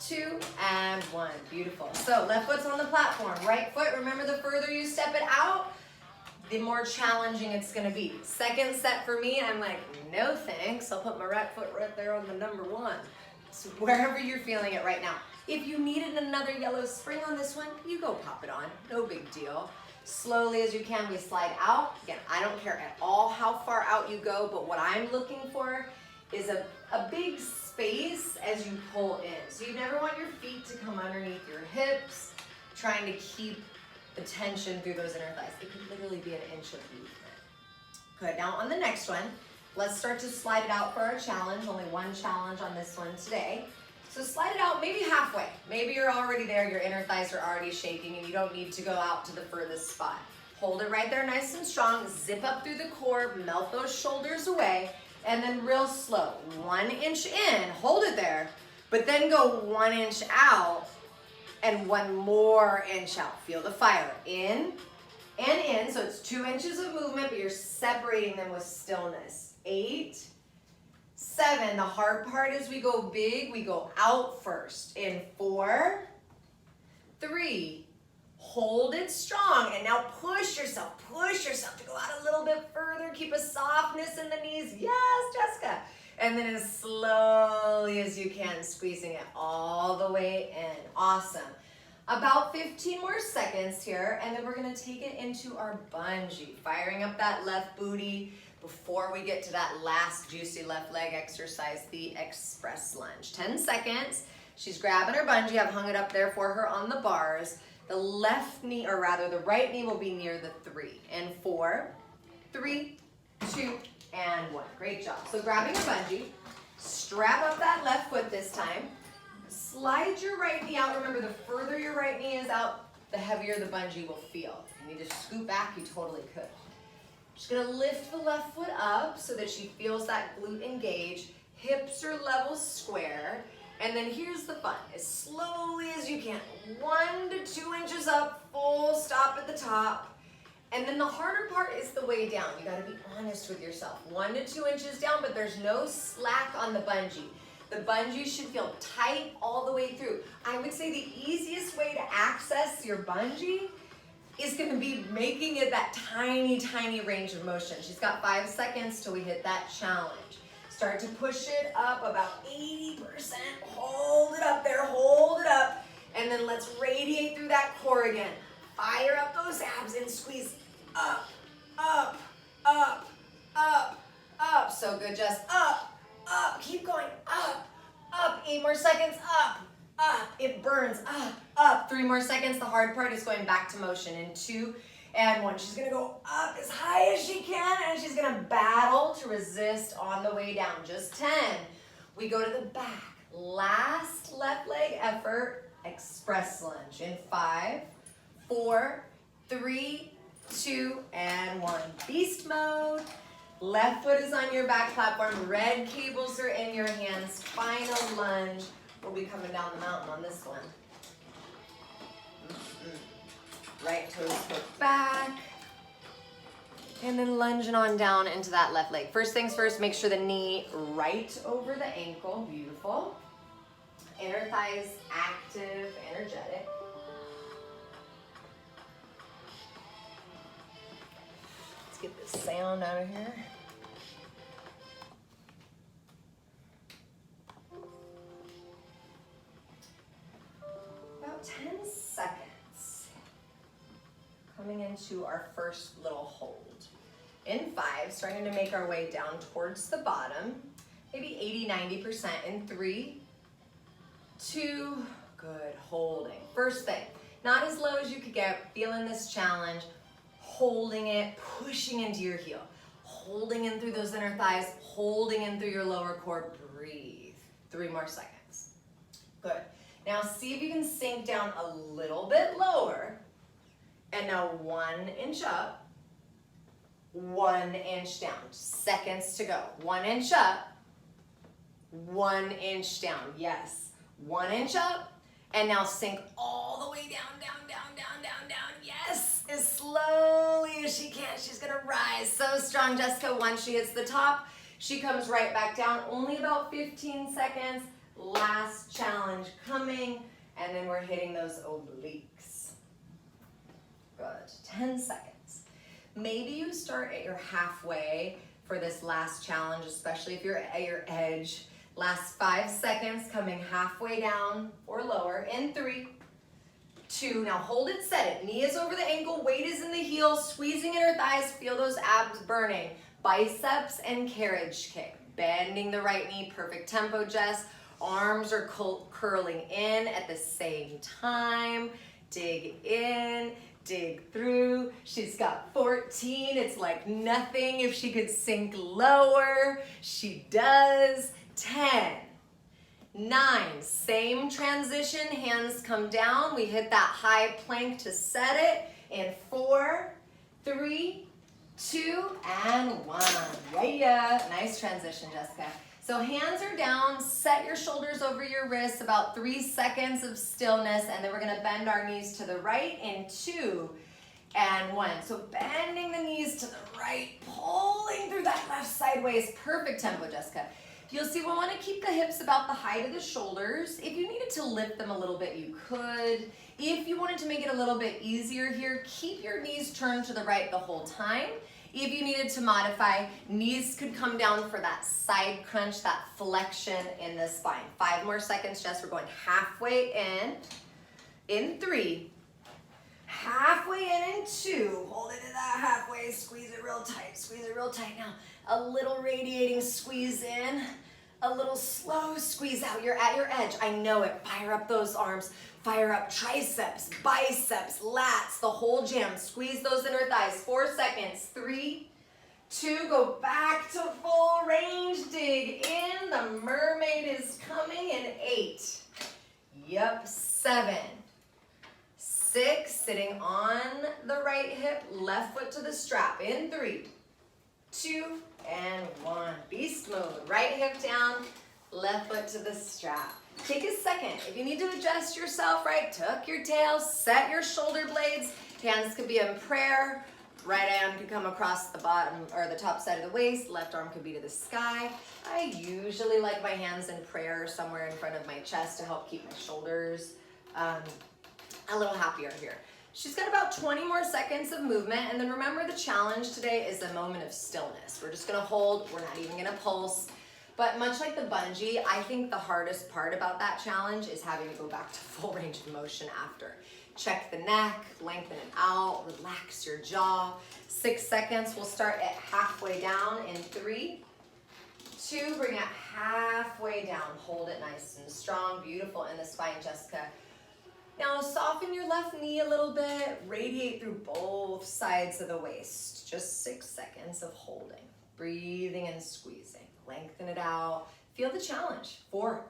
2, and 1. Beautiful. So left foot's on the platform. Right foot, remember the further you step it out, the more challenging it's gonna be. Second set for me, I'm like, no thanks. I'll put my right foot right there on the number 1. So wherever you're feeling it right now. If you needed another yellow spring on this one, you go pop it on. No big deal. Slowly as you can, we slide out. Again, I don't care at all how far out you go, but what I'm looking for is a big space as you pull in. So you never want your feet to come underneath your hips, trying to keep the tension through those inner thighs. It could literally be an inch of movement. Good, now on the next one, let's start to slide it out for our challenge. Only one challenge on this one today. So slide it out maybe halfway. Maybe you're already there, your inner thighs are already shaking and you don't need to go out to the furthest spot. Hold it right there nice and strong, zip up through the core, melt those shoulders away, and then real slow, 1 inch in, hold it there, but then go 1 inch out and 1 more inch out. Feel the fire, in and in, so it's 2 inches of movement, but you're separating them with stillness. 8, 7, the hard part is we go big, we go out first. In 4, 3, hold it strong, and now push yourself to go out a little bit further. Keep a softness in the knees. Yes, Jessica. And then as slowly as you can, squeezing it all the way in. Awesome. About 15 more seconds here, and then we're gonna take it into our bungee, firing up that left booty before we get to that last juicy left leg exercise, the express lunge. 10 seconds. She's grabbing her bungee. I've hung it up there for her on the bars. The left knee, or rather the right knee, will be near the 3. And 4, 3, 2, and 1. Great job. So grabbing a bungee, strap up that left foot this time. Slide your right knee out. Remember, the further your right knee is out, the heavier the bungee will feel. If you need to scoot back, you totally could. Just gonna lift the left foot up so that she feels that glute engage. Hips are level square. And then here's the fun, as slowly as you can, 1 to 2 inches up, full stop at the top. And then the harder part is the way down. You gotta be honest with yourself. 1 to 2 inches down, but there's no slack on the bungee. The bungee should feel tight all the way through. I would say the easiest way to access your bungee is gonna be making it that tiny, tiny range of motion. She's got 5 seconds till we hit that challenge. Start to push it up about 80%. Hold it up there, hold it up. And then let's radiate through that core again. Fire up those abs and squeeze up, up, up, up, up. So good, Jess. Up, up. Keep going. Up, up. 8 more seconds. Up, up. It burns. Up, up. 3 more seconds. The hard part is going back to motion in 2 and 1. She's gonna go up as high as she can, and she's gonna battle to resist on the way down. Just 10. We go to the back. Last left leg effort, express lunge in 5, 4, 3, 2, and 1. Beast mode. Left foot is on your back platform. Red cables are in your hands. Final lunge. We'll be coming down the mountain on this one. Right toes hook back. And then lunging on down into that left leg. First things first, make sure the knee right over the ankle. Beautiful. Inner thighs active, energetic. Let's get this sound out of here. About 10 seconds. Coming into our first little hold. In 5, starting to make our way down towards the bottom. Maybe 80-90% in 3, 2, good, holding. First thing, not as low as you could get, feeling this challenge, holding it, pushing into your heel, holding in through those inner thighs, holding in through your lower core, breathe. 3 more seconds. Good. Now see if you can sink down a little bit lower, and now 1 inch up, 1 inch down. Seconds to go. 1 inch up, 1 inch down. Yes. 1 inch up, and now sink all the way down, down, down, down, down, down. Yes, as slowly as she can. She's gonna rise so strong. Jessica, once she hits the top, she comes right back down. Only about 15 seconds. Last challenge coming, and then we're hitting those obliques. Good. 10 seconds. Maybe you start at your halfway for this last challenge, especially if you're at your edge. Last 5 seconds, coming halfway down or lower in 3, 2, now hold it, set it. Knee is over the ankle, weight is in the heel, squeezing inner thighs, feel those abs burning. Biceps and carriage kick, bending the right knee, perfect tempo, Jess. Arms are curling in at the same time. Dig in. Dig through. She's got 14. It's like nothing if she could sink lower. She does. 10, 9, same transition. Hands come down. We hit that high plank to set it in 4, 3, 2, and 1. Yeah. Nice transition, Jessica. So hands are down, set your shoulders over your wrists, about 3 seconds of stillness, and then we're gonna bend our knees to the right in 2 and 1. So bending the knees to the right, pulling through that left sideways. Perfect tempo, Jessica. You'll see we wanna keep the hips about the height of the shoulders. If you needed to lift them a little bit, you could. If you wanted to make it a little bit easier here, keep your knees turned to the right the whole time. If you needed to modify, knees could come down for that side crunch, that flexion in the spine. 5 more seconds, Jess. We're going halfway in 3, halfway in 2. Hold it to that halfway, squeeze it real tight, squeeze it real tight. Now, a little radiating squeeze in, a little slow squeeze out. You're at your edge, I know it. Fire up those arms. Fire up triceps, biceps, lats, the whole jam. Squeeze those inner thighs. 4 seconds. 3, 2, go back to full range. Dig in. The mermaid is coming in 8. Yep, 7, 6, sitting on the right hip, left foot to the strap. In 3, 2, and 1. Beast mode. Right hip down, left foot to the strap. Take a second. If you need to adjust yourself, right, tuck your tail, set your shoulder blades. Hands could be in prayer. Right hand could come across the bottom or the top side of the waist. Left arm could be to the sky. I usually like my hands in prayer somewhere in front of my chest to help keep my shoulders a little happier here. She's got about 20 more seconds of movement, and then remember the challenge today is a moment of stillness. We're just gonna hold, we're not even gonna pulse. But much like the bungee, I think the hardest part about that challenge is having to go back to full range of motion after. Check the neck, lengthen it out, relax your jaw. 6 seconds, we'll start at halfway down in 3, 2, bring it halfway down. Hold it nice and strong, beautiful in the spine, Jessica. Now soften your left knee a little bit, radiate through both sides of the waist. Just 6 seconds of holding, breathing and squeezing. Lengthen it out. Feel the challenge. 4,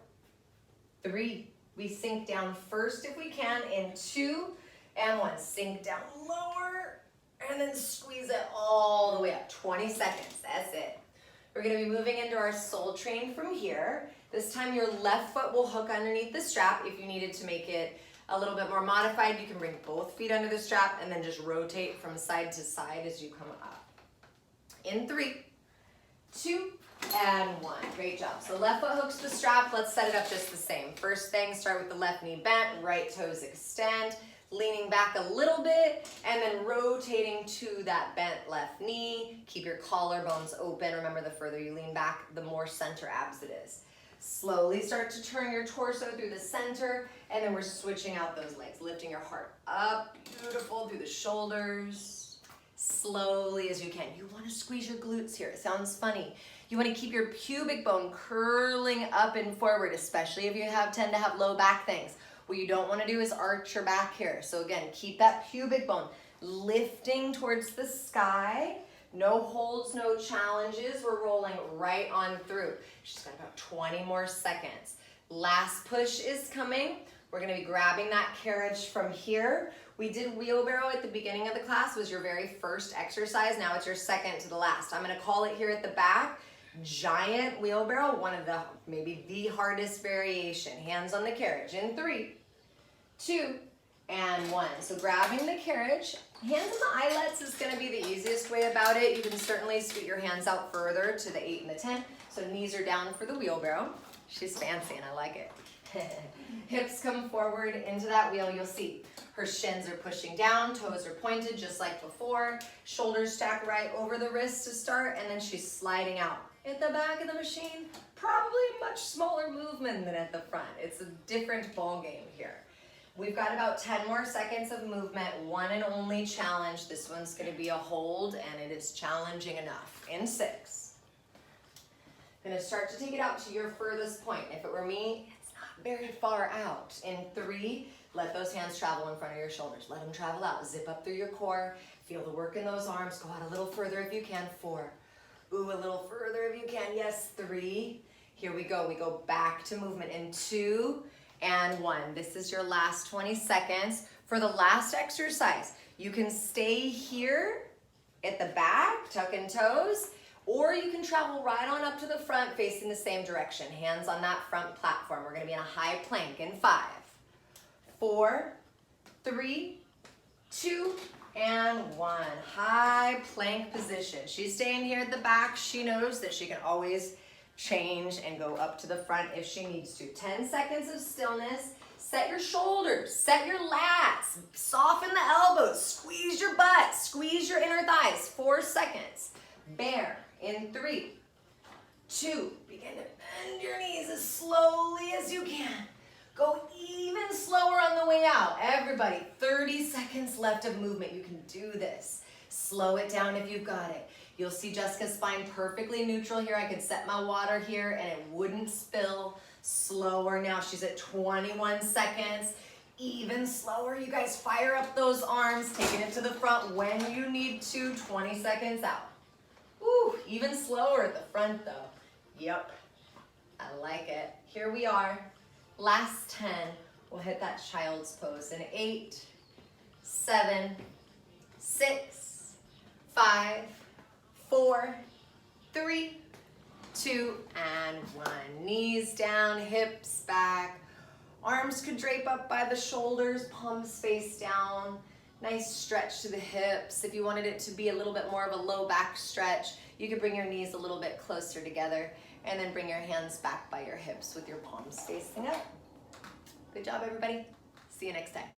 3. We sink down first if we can in 2 and 1. Sink down lower and then squeeze it all the way up. 20 seconds. That's it. We're gonna be moving into our soul train from here. This time your left foot will hook underneath the strap. If you needed to make it a little bit more modified, you can bring both feet under the strap and then just rotate from side to side as you come up. In 3, 2, and 1. Great job. So left foot hooks the strap. Let's set it up just the same. First thing, start with the left knee bent, right toes extend, leaning back a little bit, and then rotating to that bent left knee. Keep your collarbones open. Remember, the further you lean back, the more center abs it is. Slowly start to turn your torso through the center, and then we're switching out those legs, lifting your heart up, beautiful, through the shoulders, slowly as you can. You want to squeeze your glutes here. It sounds funny. You want to keep your pubic bone curling up and forward, especially if you tend to have low back things. What you don't want to do is arch your back here. So again, keep that pubic bone lifting towards the sky. No holds, no challenges. We're rolling right on through. She's got about 20 more seconds. Last push is coming. We're going to be grabbing that carriage from here. We did wheelbarrow at the beginning of the class. It was your very first exercise. Now it's your second to the last. I'm going to call it here at the back. Giant wheelbarrow, one of the, maybe the hardest variation. Hands on the carriage in 3, 2, and 1. So grabbing the carriage, hands on the eyelets is going to be the easiest way about it. You can certainly scoot your hands out further to the 8 and the 10. So knees are down for the wheelbarrow. She's fancy and I like it. Hips come forward into that wheel. You'll see her shins are pushing down, toes are pointed just like before. Shoulders stack right over the wrist to start, and then she's sliding out. At the back of the machine, probably a much smaller movement than at the front. It's a different ball game here. We've got about 10 more seconds of movement, one and only challenge. This one's going to be a hold, and it is challenging enough. In 6. I'm going to start to take it out to your furthest point. If it were me, it's not very far out. In 3, let those hands travel in front of your shoulders. Let them travel out. Zip up through your core. Feel the work in those arms. Go out a little further if you can. 4. Ooh, a little further if you can. Yes, 3. Here we go. We go back to movement in 2 and 1. This is your last 20 seconds. For the last exercise, you can stay here at the back, tucking toes, or you can travel right on up to the front facing the same direction. Hands on that front platform. We're going to be in a high plank in 5, 4, 3, 2, and 1. High plank position. She's staying here at the back. She knows that she can always change and go up to the front if she needs to. 10 seconds of stillness. Set your shoulders, set your lats, soften the elbows, squeeze your butt, squeeze your inner thighs. 4 seconds. Bear in 3, 2, begin to bend your knees as slowly as you can. Go even slower on the way out. Everybody, 30 seconds left of movement. You can do this. Slow it down if you've got it. You'll see Jessica's spine perfectly neutral here. I could set my water here and it wouldn't spill. Slower now. She's at 21 seconds. Even slower. You guys fire up those arms, taking it to the front when you need to. 20 seconds out. Woo, even slower at the front though. Yep, I like it. Here we are. Last 10, we'll hit that child's pose in 8, 7, 6, 5, 4, 3, 2, and 1. Knees down, hips back. Arms could drape up by the shoulders, palms face down. Nice stretch to the hips. If you wanted it to be a little bit more of a low back stretch, you could bring your knees a little bit closer together and then bring your hands back by your hips with your palms facing up. Good job, everybody. See you next time.